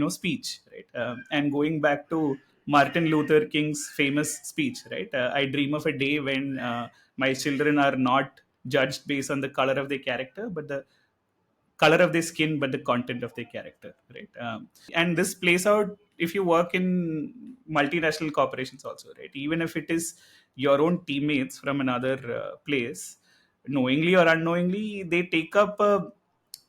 speech, right? And going back to Martin Luther King's famous speech, right? I dream of a day when my children are not judged based on the color of their character, but the color of their skin, but the content of their character, right? And this plays out if you work in multinational corporations also, right? Even if it is your own teammates from another place, knowingly or unknowingly, they take up a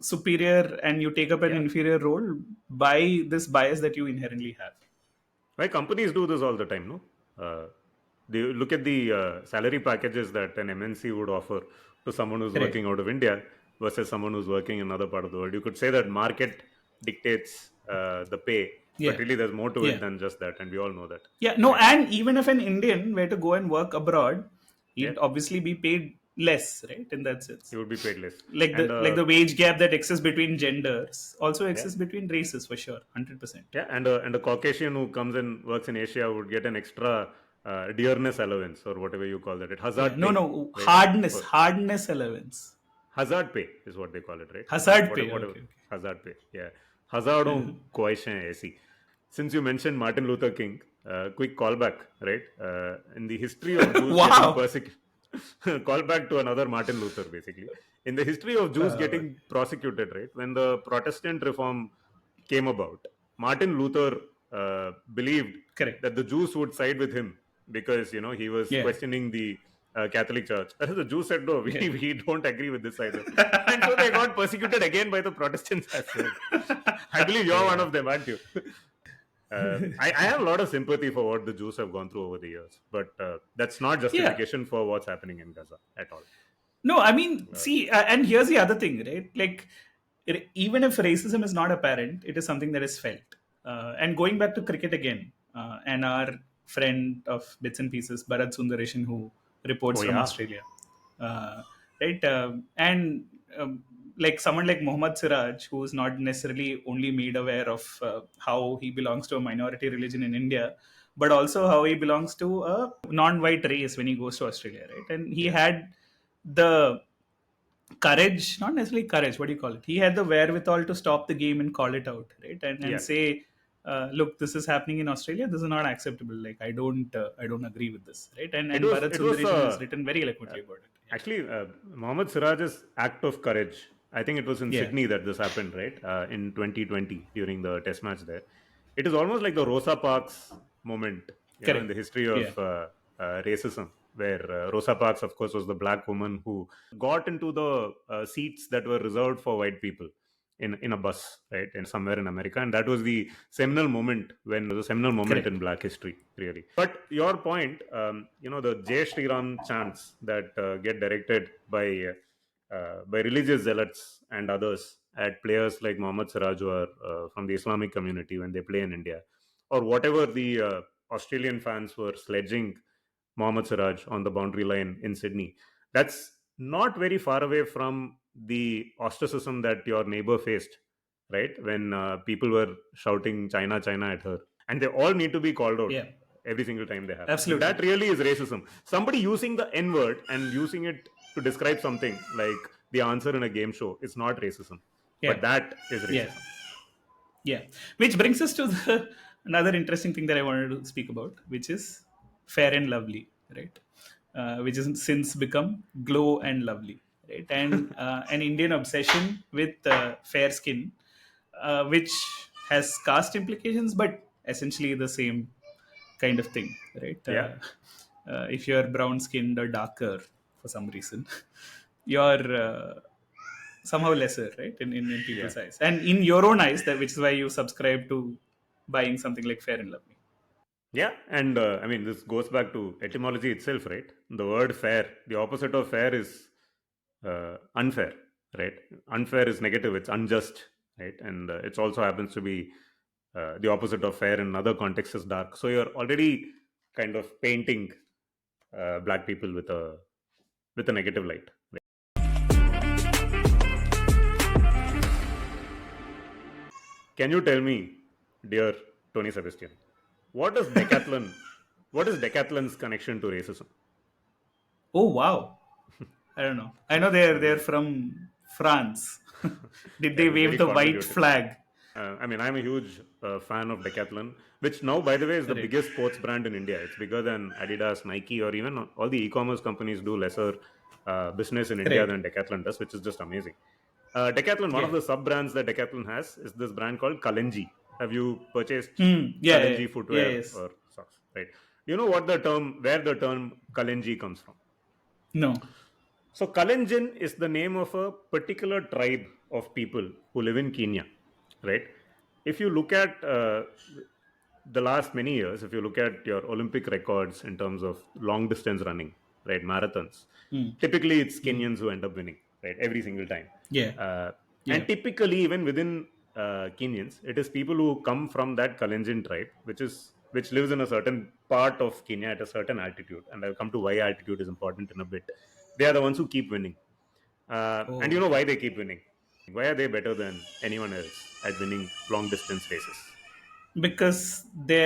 superior and you take up an Yeah. inferior role by this bias that you inherently have. Why companies do this all the time, no? They look at the salary packages that an MNC would offer to someone who's Correct. working out of India versus someone who's working in another part of the world. You could say that market dictates the pay, but Yeah. really there's more to it Yeah. than just that, and we all know that. Yeah, no, Right? and even if an Indian were to go and work abroad, Yeah, he'd obviously be paid less, right? In that sense, he would be paid less. like And the wage gap that exists between genders also yeah, exists between races for sure, 100%. yeah, and a Caucasian who comes and works in Asia would get an extra dearness allowance or whatever you call that. It Yeah, hazard no, pay, no, right? hardness allowance, Hazard pay is what they call it, right? hazard pay. Whatever Okay, hazard pay. Yeah, hazardon ख्वाहिशें ऐसी. Since you mentioned Martin Luther King, quick callback, right? In the history of Jews getting Wow. persecuted, callback to another Martin Luther, basically. In the history of Jews getting prosecuted, right? When the Protestant reform came about, Martin Luther believed Correct. that the Jews would side with him because he was Yeah. questioning the Catholic Church. The Jews said, no, Yeah. we don't agree with this either. And so they got persecuted again by the Protestants as well. I believe you're one of them, aren't you? I have a lot of sympathy for what the Jews have gone through over the years, but that's not justification for what's happening in Gaza at all. No, I mean, see, and here's the other thing, right? Like, even if racism is not apparent, it is something that is felt. And going back to cricket again, and our friend of bits and pieces, Bharat Sundareshan, who reports Oh, from yeah. Australia, right? And like someone like Mohammad Siraj, who is not necessarily only made aware of how he belongs to a minority religion in India, but also how he belongs to a non-white race when he goes to Australia, right? And he had the courage, not necessarily courage, what do you call it? He had the wherewithal to stop the game and call it out, right? And Yeah. say, look, this is happening in Australia. This is not acceptable. Like, I don't agree with this, right? And Bharat Sundaresan has written very eloquently about it. Yeah. Actually, Mohammad Siraj's act of courage, I think it was in Yeah. Sydney that this happened, right? In 2020 during the test match there. It is almost like the Rosa Parks moment in the history of racism, where Rosa Parks, of course, was the black woman who got into the seats that were reserved for white people in a bus, right, and somewhere in America, and that was the seminal moment Correct. in Black history, really. But your point, the Jai Shri Ram chants that get directed by religious zealots and others at players like Mohammad Siraj, who are from the Islamic community when they play in India, or whatever the Australian fans were sledging Mohammad Siraj on the boundary line in Sydney. That's not very far away from the ostracism that your neighbor faced, right? When people were shouting China, China at her. And they all need to be called out Yeah. every single time they have. Absolutely. That really is racism. Somebody using the N word and using it to describe something like the answer in a game show is not racism. Yeah. But that is racism. Yeah. Yeah. Which brings us to another interesting thing that I wanted to speak about, which is Fair and Lovely, right? Which has since become Glow and Lovely, right? And an Indian obsession with fair skin, which has caste implications, but essentially the same kind of thing, right? Yeah. If you're brown skinned or darker for some reason, you're somehow lesser, right? In people's eyes. And in your own eyes, that which is why you subscribe to buying something like Fair and Lovely. Yeah, and I mean, this goes back to etymology itself, right? The word fair, the opposite of fair is unfair, right? Unfair is negative, it's unjust. right? And it also happens to be the opposite of fair in other contexts is dark. So you're already kind of painting black people with a negative light. Can you tell me, dear Tony Sebastian, what is decathlon? What is decathlon's connection to racism? Oh wow. I don't know. I know they're from France. Did they It is wave very the white convoluted. flag? I mean, I'm a huge fan of Decathlon, which now, by the way, is the Right. biggest sports brand in India. It's bigger than Adidas, Nike, or even all the e-commerce companies do lesser business in India Right. than Decathlon does, which is just amazing. Decathlon, one of Yeah. the sub brands that Decathlon has is this brand called Kalenji. Have you purchased Yeah, yeah. Kalenji Yeah, footwear yes. or socks? Right. You know where the term Kalenji comes from? No. So Kalenjin is the name of a particular tribe of people who live in Kenya, right? If you look at the last many years, if you look at your Olympic records in terms of long distance running, right, marathons, typically it's Kenyans who end up winning, right, every single time. Yeah. Uh, Yeah. and typically, even within Kenyans, it is people who come from that Kalenjin tribe, which lives in a certain part of Kenya at a certain altitude. And I'll come to why altitude is important in a bit. They are the ones who keep winning. And Oh, you know okay. why they keep winning? Why are they better than anyone else at winning long distance races? Because they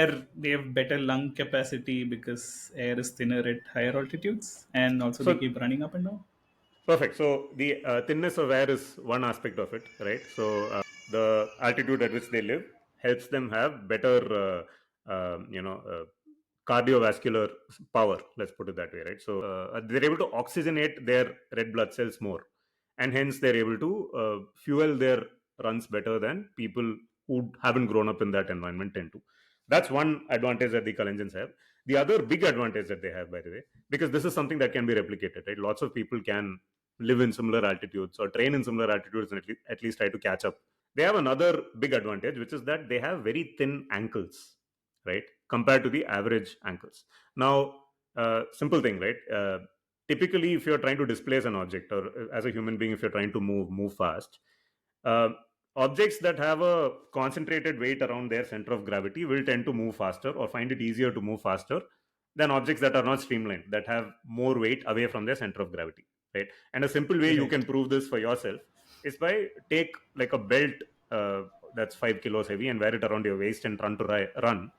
have better lung capacity because air is thinner at higher altitudes, and also they So keep running up and down. perfect. So the thinness of air is one aspect of it, right? So the altitude at which they live helps them have better, cardiovascular power. Let's put it that way, right? So they're able to oxygenate their red blood cells more, and hence they're able to fuel their runs better than people who haven't grown up in that environment tend to. That's one advantage that the Kalenjins have. The other big advantage that they have, by the way, because this is something that can be replicated, right? Lots of people can live in similar altitudes or train in similar altitudes and at least try to catch up. They have another big advantage, which is that they have very thin ankles, right, compared to the average ankles. Now, simple thing, right? Typically, if you're trying to displace an object, or as a human being, if you're trying to move fast, uh, objects that have a concentrated weight around their center of gravity will tend to move faster or find it easier to move faster than objects that are not streamlined, that have more weight away from their center of gravity, right? And a simple way you Right. can prove this for yourself is by take like a belt uh, that's 5 kilos heavy and wear it around your waist and run,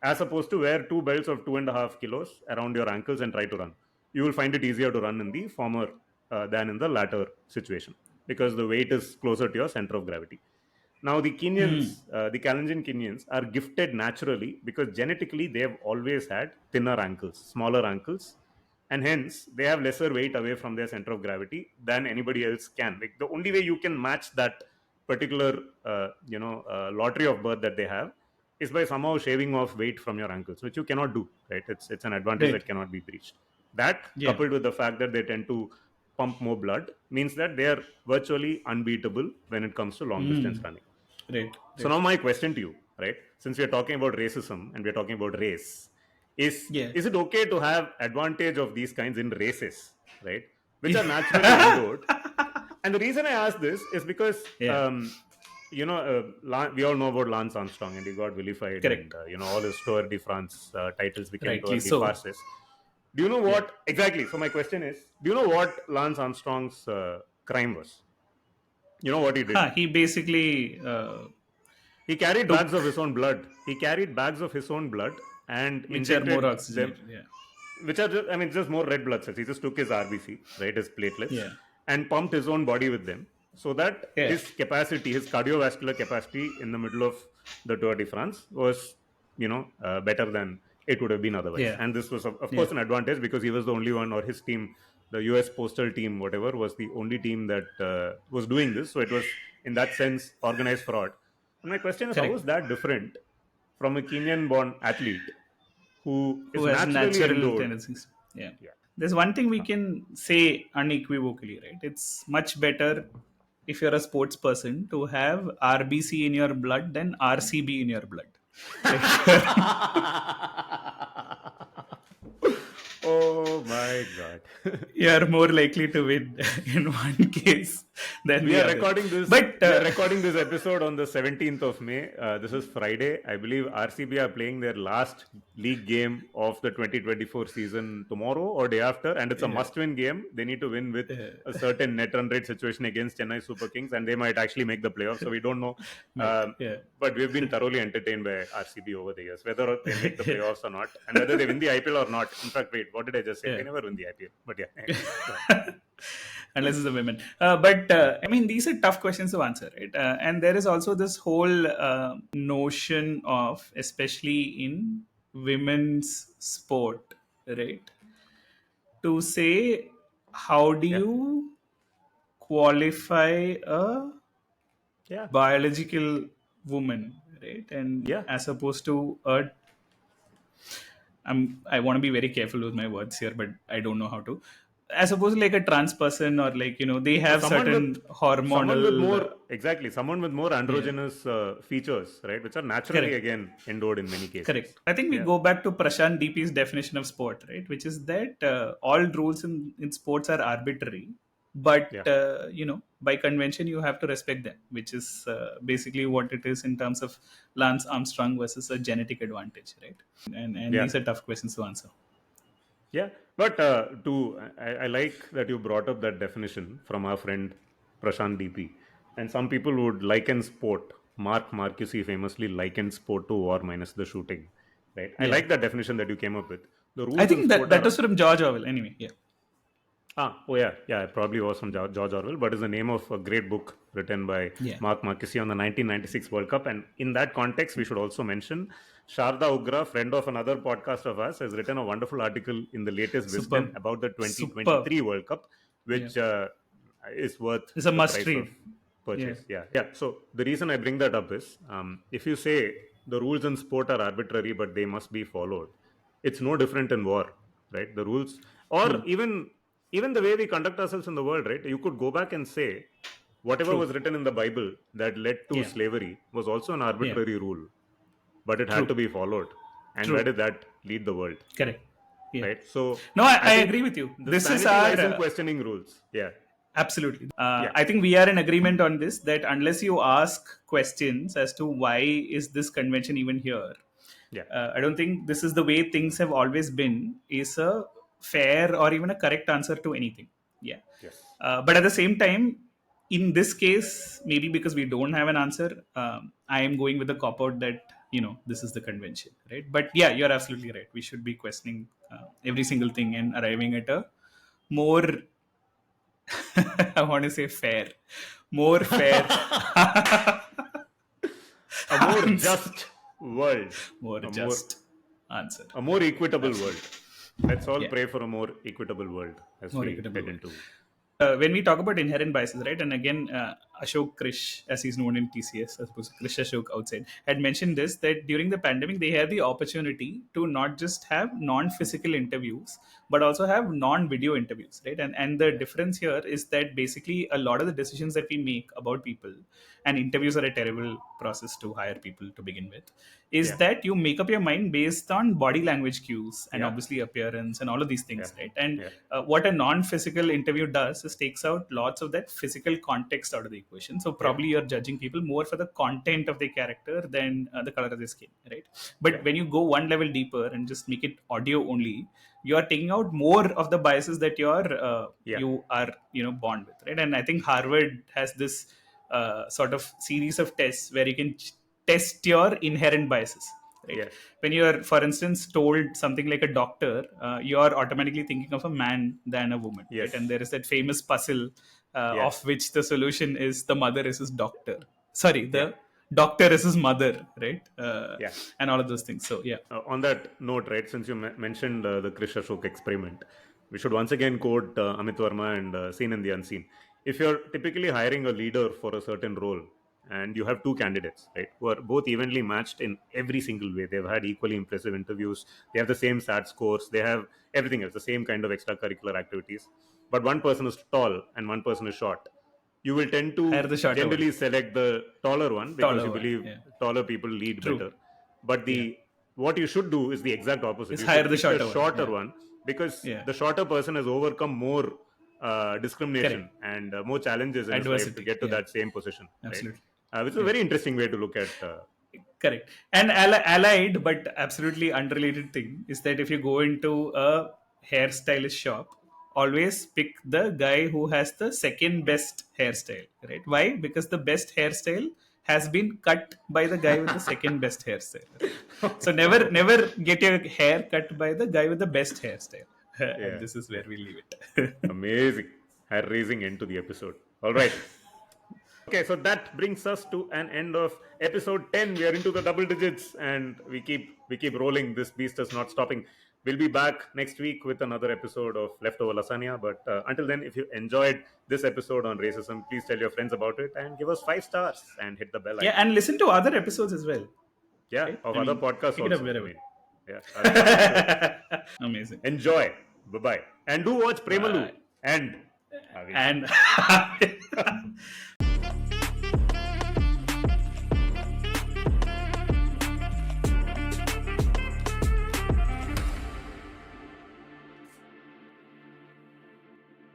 as opposed to wear two belts of 2.5 kilos around your ankles and try to run. You will find it easier to run in the former than in the latter situation, because the weight is closer to your center of gravity. Now, the Kenyans, the Kalenjin Kenyans, are gifted naturally because genetically they have always had thinner ankles, smaller ankles, and hence they have lesser weight away from their center of gravity than anybody else can. Like, the only way you can match that particular, lottery of birth that they have is by somehow shaving off weight from your ankles, which you cannot do. Right? It's an advantage Right. that cannot be breached. That, Yeah. coupled with the fact that they tend to pump more blood, means that they are virtually unbeatable when it comes to long distance running. Right. So Right. now my question to you, right? Since we are talking about racism and we are talking about race, is Yeah. is it okay to have advantage of these kinds in races, right? Which are naturally endowed. And the reason I ask this is because Yeah. we all know about Lance Armstrong, and he got vilified, and Correct. all his Tour de France titles became Tour Rightly de so. Farces. Do you know Yeah. what exactly? So my question is, do you know what Lance Armstrong's crime was? You know what he did? He basically He carried took, bags of his own blood. He carried bags of his own blood and which are more injected them, oxygenated. Yeah. which are just, I mean, just more red blood cells. He just took his RBC, right, his platelets, Yeah. and pumped his own body with them, so that Yeah. his capacity, his cardiovascular capacity in the middle of the Tour de France was, better than it would have been otherwise. Yeah. And this was, of Yeah. course, an advantage because he was the only one, or his team, the US postal team, whatever, was the only team that was doing this. So it was, in that sense, organized fraud. And my question is, how is Correct. that different from a Kenyan born athlete who Who is has naturally natural endowed? tendencies. Yeah. Yeah. There's one thing we can say unequivocally, right? It's much better if you're a sports person to have RBC in your blood than RCB in your blood. Like, Oh my god. you're more likely to win in one case Then We are there. recording this. But We are recording this episode on the 17th of May. This is Friday. I believe RCB are playing their last league game of the 2024 season tomorrow or day after, and it's a must-win game. They need to win with a certain net run rate situation against Chennai Super Kings, and they might actually make the playoffs. So we don't know. But we've been thoroughly entertained by RCB over the years, whether they make the playoffs or not, and whether they win the IPL or not. In fact, wait, what did I just say? They never win the IPL. But yeah. Unless it's the women. But I mean, these are tough questions to answer, right? And there is also this whole notion of, especially in women's sport, right? To say, how do you qualify a biological woman, right? And as opposed to a I want to be very careful with my words here, but I don't know how to. As opposed to like a trans person, or like, they have certain hormonal... Someone with more androgynous features, right? Which are naturally again endowed in many cases. Correct. I think we go back to Prashant DP's definition of sport, right? Which is that all rules in sports are arbitrary, but by convention you have to respect them, which is basically what it is in terms of Lance Armstrong versus a genetic advantage, right? And these are tough questions to answer. Yeah, but I like that you brought up that definition from our friend Prashant DP. And some people would liken sport. Mark Marquisi famously likened sport to war minus the shooting. Right? I like that definition that you came up with. The rules I think that was from George Orwell anyway. Yeah. It probably was from George Orwell, but it's the name of a great book written by Mark Marquisi on the 1996 World Cup. And in that context, we should also mention Sharda Ugra, friend of another podcast of us, has written a wonderful article in the latest Wisdom about the 2023 World Cup, which is worth it's a must read purchase. Yeah. So the reason I bring that up is, if you say the rules in sport are arbitrary, but they must be followed, it's no different in war, right? The rules, or even the way we conduct ourselves in the world, right? You could go back and say whatever was written in the Bible that led to slavery was also an arbitrary rule, but it had to be followed. And where did that lead the world? Correct. Right. So no, I agree with you. This is our questioning rules. Yeah. Absolutely. I think we are in agreement on this, that unless you ask questions as to why is this convention even here, I don't think this is the way things have always been, is a fair or even a correct answer to anything. Yes. But at the same time, in this case, maybe because we don't have an answer, I am going with the cop-out that, this is the convention, right? But yeah, you're absolutely right. We should be questioning every single thing and arriving at a more, I want to say more fair, a more just world, answer, a more equitable world. Let's all pray for a more equitable world as we head into. When we talk about inherent biases, right? And again, Ashok Krish, as he's known in TCS, I suppose Krish Ashok outside, had mentioned this, that during the pandemic, they had the opportunity to not just have non-physical interviews, but also have non-video interviews, right? And the difference here is that basically a lot of the decisions that we make about people, and interviews are a terrible process to hire people to begin with, is that you make up your mind based on body language cues and obviously appearance and all of these things, right? And what a non-physical interview does is takes out lots of that physical context out of the equation. So probably you're judging people more for the content of their character than the color of their skin, right? But when you go one level deeper and just make it audio only, you are taking out more of the biases that you are born with, right? And I think Harvard has this sort of series of tests where you can test your inherent biases, right? When you are, for instance, told something like a doctor, you are automatically thinking of a man than a woman, right? And there is that famous puzzle of which the solution is the mother is his doctor. Sorry, the doctor is his mother, right? And all of those things. So on that note, right, since you mentioned the Krish Ashok experiment, we should once again quote Amit Verma and Seen in the Unseen. If you're typically hiring a leader for a certain role and you have two candidates, right, who are both evenly matched in every single way, they've had equally impressive interviews, they have the same SAT scores, they have everything else, the same kind of extracurricular activities, but one person is tall and one person is short, you will tend to generally select the taller one because you believe taller people lead better. But what you should do is the exact opposite. Hire the shorter one because the shorter person has overcome more discrimination and more challenges in his life to Adversity, get to yeah. that same position. Absolutely. Right? Which is a very interesting way to look at. Correct. And allied, but absolutely unrelated thing is that if you go into a hairstylist shop, always pick the guy who has the second best hairstyle, right? Why? Because the best hairstyle has been cut by the guy with the second best hairstyle. Right? So never get your hair cut by the guy with the best hairstyle. And this is where we leave it. Amazing. Hair raising end to the episode. All right. Okay, so that brings us to an end of episode 10. We are into the double digits and we keep rolling. This beast is not stopping. We'll be back next week with another episode of Leftover Lasagna. But until then, if you enjoyed this episode on racism, please tell your friends about it and give us 5 stars and hit the bell icon. Yeah, and listen to other episodes as well. Yeah, right? of I other mean, podcasts pick it up also. wherever. Yeah. Amazing. Enjoy. Bye-bye. And do watch Premalu. Bye. And... And